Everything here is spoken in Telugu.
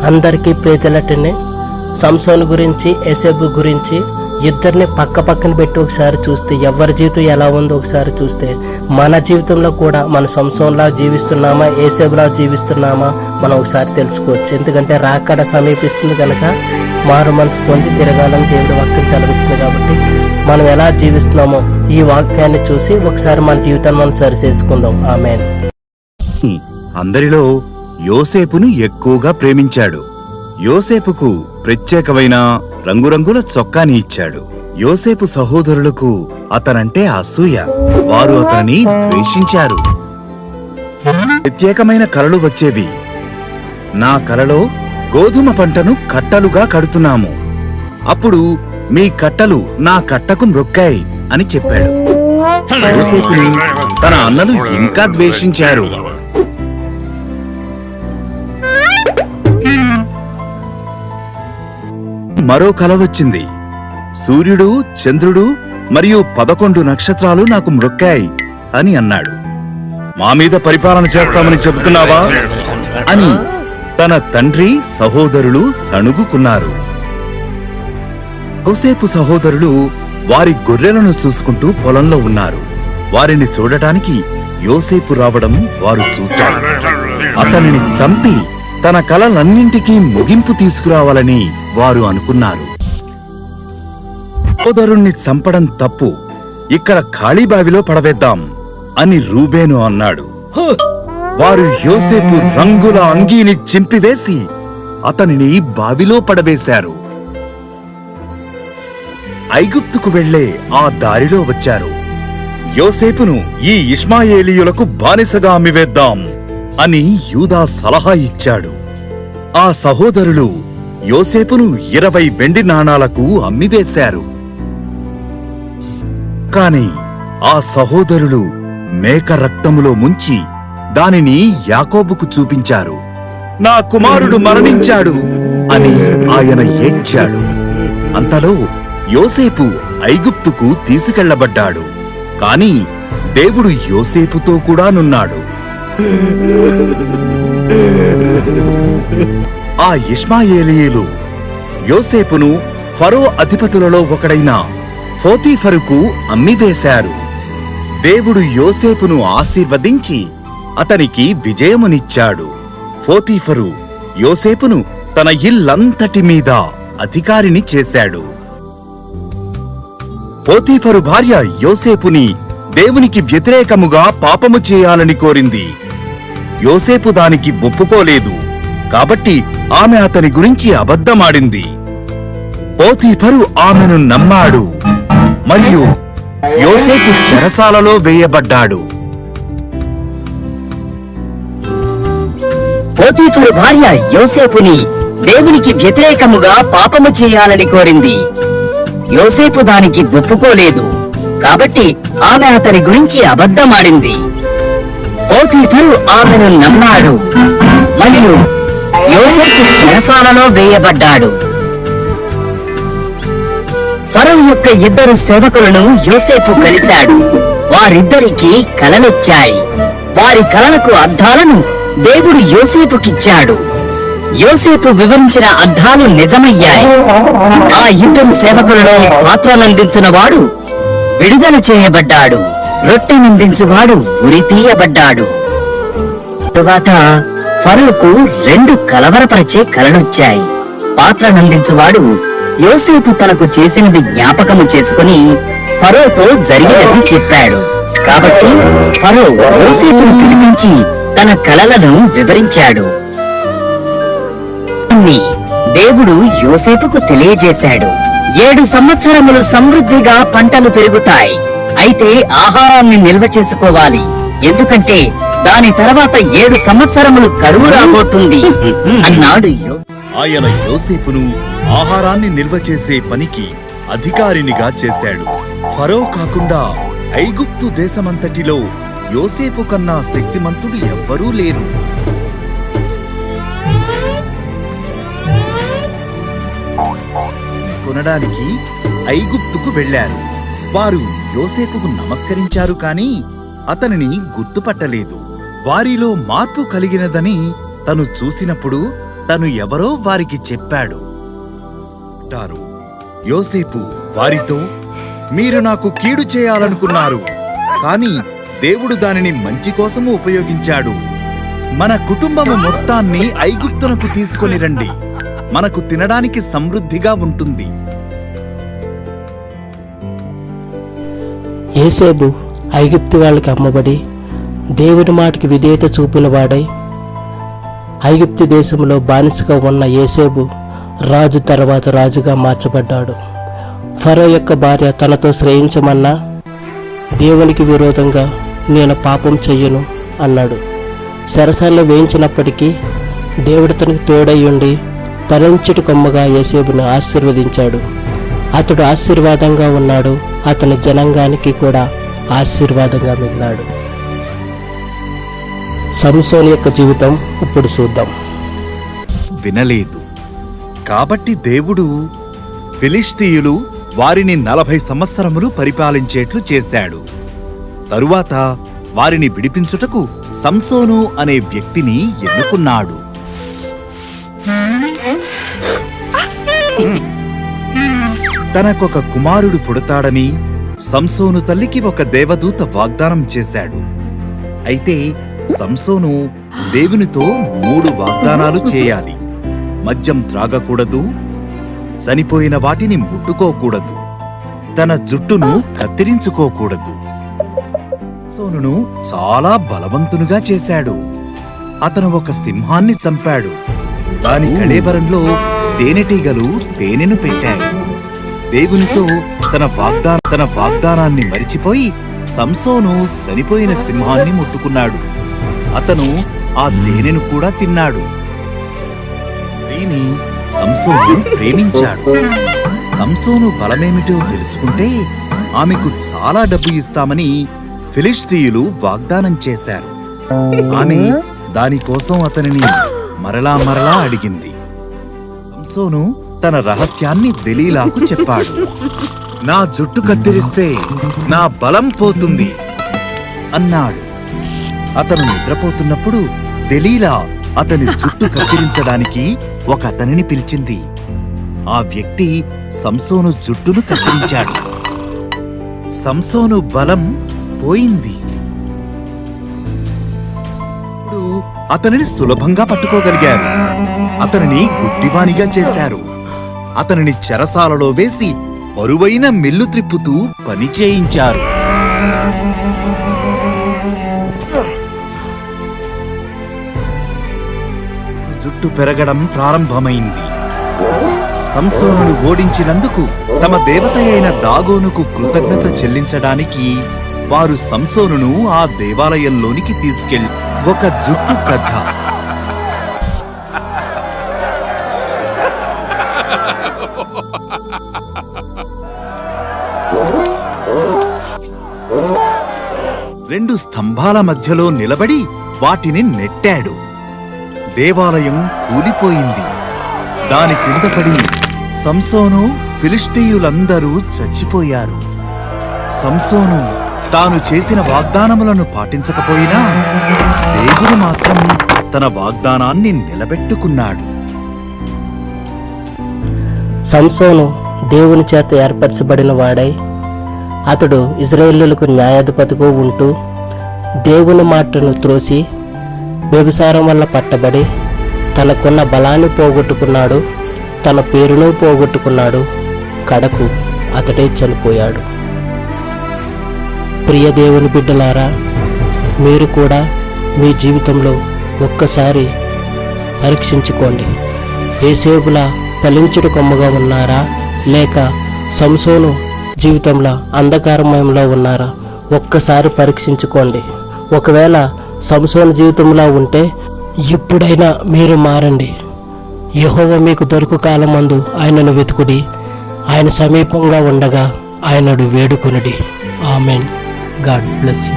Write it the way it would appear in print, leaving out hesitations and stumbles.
అందరికీ ప్రేజలటనే. సంసోను గురించి, యోసేపు గురించి ఇద్దరిని పక్క పక్కన పెట్టి ఒకసారి చూస్తే ఎవరి జీవితం ఎలా ఉందో ఒకసారి చూస్తే మన జీవితంలో కూడా మన సంసోన్లా జీవిస్తున్నామా, యోసేపులా జీవిస్తున్నామా మనం ఒకసారి తెలుసుకోవచ్చు. ఎందుకంటే రాకడ సమీపిస్తుంది కనుక మారు మనసు పొంది తిరగాలని దేవుడి వాక్యం సెలవిస్తుంది. కాబట్టి మనం ఎలా జీవిస్తున్నామో ఈ వాక్యాన్ని చూసి ఒకసారి మన జీవితాన్ని మనం సరి చేసుకుందాం. ఆమేన్. అందరిలో యోసేపును ఎక్కువగా ప్రేమించాడు. యోసేపుకు ప్రత్యేకమైన రంగురంగుల చొక్కాని ఇచ్చాడు. యోసేపు సహోదరులకు అతనంటే అసూయ. వారు అతనిని ద్వేషించారు. ప్రత్యేకమైన కలలు వచ్చేవి. నా కలలో గోధుమ పంటను కట్టలుగా కడుతున్నాము, అప్పుడు మీ కట్టలు నా కట్టకు మ్రొక్కాయి అని చెప్పాడు. యోసేపుని తన అన్నలు ఇంకా ద్వేషించారు. మరో కల వచ్చింది. సూర్యుడు, చంద్రుడు మరియు 11 నక్షత్రాలు నాకు మ్రొక్కాయి అని అన్నాడు. మా మీద పరిపాలన చేస్తామని చెబుతున్నావా అని తన తండ్రి సహోదరులు సణుగుకున్నారు. యోసేపు సహోదరులు వారి గొర్రెలను చూసుకుంటూ పొలంలో ఉన్నారు. వారిని చూడటానికి యోసేపు రావడం వారు చూశారు. అతనిని చంపి తన కలలన్నింటికీ ముగింపు తీసుకురావాలని వారు అనుకున్నారు. సోదరుణ్ణి చంపడం తప్పు, ఇక్కడ ఖాళీ బావిలో పడవేద్దాం అని రూబేను అన్నాడు. వారు యోసేపు రంగుల అంగీని చింపివేసి అతనిని బావిలో పడవేశారు. ఐగుప్తుకు వెళ్లే ఆ దారిలో వచ్చారు. యోసేపును ఈ ఇష్మాయేలీయులకు బానిసగా అమ్మివేద్దాం అని యూదా సలహా ఇచ్చాడు. ఆ సహోదరులు యోసేపును 20 వెండి నాణాలకు అమ్మివేశారు. కాని ఆ సహోదరులు మేక రక్తములో ముంచి దానిని యాకోబుకు చూపించారు. నా కుమారుడు మరణించాడు అని ఆయన ఏడ్చాడు. అంతలో యోసేపు ఐగుప్తుకు తీసుకెళ్లబడ్డాడు. కాని దేవుడు యోసేపుతో కూడా నున్నాడు. ఆ ఇష్మాయేలీయులు యోసేపును ఫరో అధిపతులలో ఒకడైన పోతీఫరుకు అమ్మివేశారు. దేవుడు యోసేపును ఆశీర్వదించి అతనికి విజయమునిచ్చాడు. పోతీఫరు యోసేపును తన ఇల్లంతటి మీద అధికారిని చేశాడు. పోతీఫరు భార్య యోసేపుని దేవునికి వ్యతిరేకముగా పాపము చేయాలని కోరింది. యోసేపు దానికి ఒప్పుకోలేదు. కాబట్టి ఆమె అతని గురించి అబద్ధమాడింది. పోతీఫరు ఆమెను నమ్మాడు మరియు యోసేపు చెరసాలలో వేయబడ్డాడు. పోతీఫరు భార్య యోసేపుని దేవునికి వ్యతిరేకముగా పాపము చేయాలని కోరింది. యోసేపు దానికి ఒప్పుకోలేదు. కాబట్టి ఆమె అతని గురించి అబద్ధమాడింది. పోతీఫరు ఆమెను నమ్మాడు మరియు యోసేపు చెరసాలలో వేయబడ్డాడు. ఫరో యొక్క 2 సేవకులను యోసేపు కలిశాడు. వారిద్దరికీ కలలొచ్చాయి. వారి కలలకు అర్థాలను దేవుడు యోసేపుకిచ్చాడు. యోసేపు వివరించిన అర్థాలు నిజమయ్యాయి. ఆ 2 సేవకులలో పాత్రలందించినవాడు విడుదల చేయబడ్డాడు. రొట్టెనందించువాడు ఉరితీయబడ్డాడు. తరువాత ఫరోకు 2 కలవరపరిచే కలలొచ్చాయి. పాత్రనందించువాడు యోసేపు తనకు చేసినది జ్ఞాపకము చేసుకుని ఫరోతో జరిగినది చెప్పాడు. కాబట్టి ఫరో యోసేపును పిలిపించి తన కలలను వివరించాడు. దేవుడు యోసేపుకు తెలియజేశాడు. 7 సంవత్సరములు సమృద్ధిగా పంటలు పెరుగుతాయి. అయితే ఆహారాన్ని నిల్వ చేసుకోవాలి, ఎందుకంటే దాని తర్వాత 7 సంవత్సరములు కరువు రాబోతుంది అన్నాడు. ఆయన యోసేపును ఆహారాన్ని నిల్వ చేసే పనికి అధికారినిగా చేశాడు. ఫరో కాకుండా ఐగుప్తు దేశమంతటిలో యోసేపు కన్నా శక్తిమంతుడు ఎవ్వరూ లేరు. కొనడానికి ఐగుప్తుకు వెళ్లారు. వారు యోసేపుకు నమస్కరించారు, కాని అతనిని గుర్తుపట్టలేదు. వారిలో మార్పు కలిగినదని తను చూసినప్పుడు తను ఎవరో వారికి చెప్పాడు. యోసేపు వారితో, మీరు నాకు కీడు చేయాలనుకున్నారు, కాని దేవుడు దానిని మంచి కోసము ఉపయోగించాడు. మన కుటుంబము మొత్తాన్ని ఐగుప్తునకు తీసుకొని రండి, మనకు తినడానికి సమృద్ధిగా ఉంటుంది. యోసేపు ఐగుప్తు వాళ్ళకి అమ్మబడి దేవుని మాటకి విధేయత చూపిన వాడై ఐగుప్తు దేశంలో బానిసగా ఉన్న యోసేపు రాజు తర్వాత రాజుగా మార్చబడ్డాడు. ఫరో యొక్క భార్య తనతో శ్రేయించమన్నా దేవునికి విరోధంగా నేను పాపం చెయ్యను అన్నాడు. సరసాల్లో వేయించినప్పటికీ దేవుడు తనకు తోడై ఉండి ఫలించుటి కొమ్మగా యోసేపును ఆశీర్వదించాడు. అతడు ఆశీర్వాదంగా ఉన్నాడు, అతని జనాంగానికి కూడా ఆశీర్వాదంగా మిగిలాడు. సంసోను యొక్క జీవితం ఇప్పుడు చూద్దాం. వినలేదు కాబట్టి దేవుడు ఫిలిష్తీయులు వారిని 40 సంవత్సరములు పరిపాలించేట్లు చేశాడు. తరువాత వారిని విడిపించుటకు సంసోను అనే వ్యక్తిని ఎన్నుకున్నాడు. తనకొక కుమారుడు పుడతాడని సంసోను తల్లికి ఒక దేవదూత వాగ్దానం చేశాడు. అయితే సంసోను దేవునితో 3 వాగ్దానాలు చేయాలి. మద్యం త్రాగకూడదు, చనిపోయిన వాటిని ముట్టుకోకూడదు, తన జుట్టును కత్తిరించుకోకూడదు. సంసోనును చాలా బలవంతునిగా చేశాడు. అతను ఒక సింహాన్ని చంపాడు. దాని కళేబరంలో తేనెటీగలు తేనెను పెట్టాయి. దేవునితో తన వాగ్దానాన్ని మరిచిపోయి సంసోను చనిపోయిన సింహాన్ని ముట్టుకున్నాడు. అతను ఆ తేనెను కూడా తిన్నాడు. స్త్రీని సంసోను ప్రేమించాడు. సంసోను బలమేమిటో తెలుసుకుంటే ఆమెకు చాలా డబ్బు ఇస్తామని ఫిలిష్తీయులు వాగ్దానం చేశారు. ఆమె దానికోసం అతనిని మరలా మరలా అడిగింది. సంసోను తన రహస్యాన్ని దెలీలాకు చెప్పాడు. నా జుట్టు కత్తిరిస్తే నా బలం పోతుంది అన్నాడు. అతను నిద్రపోతున్నప్పుడు దెలీలా అతని జుట్టు కత్తిరించడానికి ఒక అతనిని పిలిచింది. ఆ వ్యక్తి సంసోను జుట్టును కత్తిరించాడు. సంసోను బలం పోయింది. ఇప్పుడు అతనిని సులభంగా పట్టుకోగలిగారు. అతనిని గుడ్డివానిగా చేశారు. అతనిని చెరసాలలో వేసి బరువైన మిల్లు త్రిప్పుతూ పని చేయించారు. జుట్టు పెరగడం ప్రారంభమైంది. సంసోనును ఓడించినందుకు తమ దేవత అయిన దాగోనుకు కృతజ్ఞత చెల్లించడానికి వారు సంసోనును ఆ దేవాలయంలోనికి తీసుకెళ్లి ఒక జుట్టు కథ. రెండు స్తంభాల మధ్యలో నిలబడి వాటిని నెట్టాడు. దేవాలయం కూలిపోయింది. దాని కింద పడి సంసోను ఫిలిష్తీయులందరూ చచ్చిపోయారు. సంసోను తాను చేసిన వాగ్దానములను పాటించకపోయినా దేవుడు మాత్రం తన వాగ్దానాన్ని నిలబెట్టుకున్నాడు. సంసోను దేవుని చేత ఏర్పరచబడిన వాడై అతడు ఇశ్రాయేలీయులకు న్యాయాధిపతిగా ఉంటూ దేవుని మాటను త్రోసి వ్యభిచారం వల్ల పట్టబడి తనకున్న బలాన్ని పోగొట్టుకున్నాడు, తన పేరును పోగొట్టుకున్నాడు. కడకు అతడే చనిపోయాడు. ప్రియ దేవుని బిడ్డలారా, మీరు కూడా మీ జీవితంలో ఒక్కసారి పరీక్షించుకోండి. యోసేపులా ఫలించుడు కొమ్మగా ఉన్నారా, లేక సంసోను జీవితంలో అంధకారమయంలో ఉన్నారా? ఒక్కసారి పరీక్షించుకోండి. ఒకవేళ సంసోను జీవితంలో ఉంటే ఎప్పుడైనా మీరు మారండి. యెహోవా మీకు దొరుకు కాలమందు ఆయనను వెతుకుడి, ఆయన సమీపంగా ఉండగా ఆయనను వేడుకొనుడి. ఆమెన్. God bless you.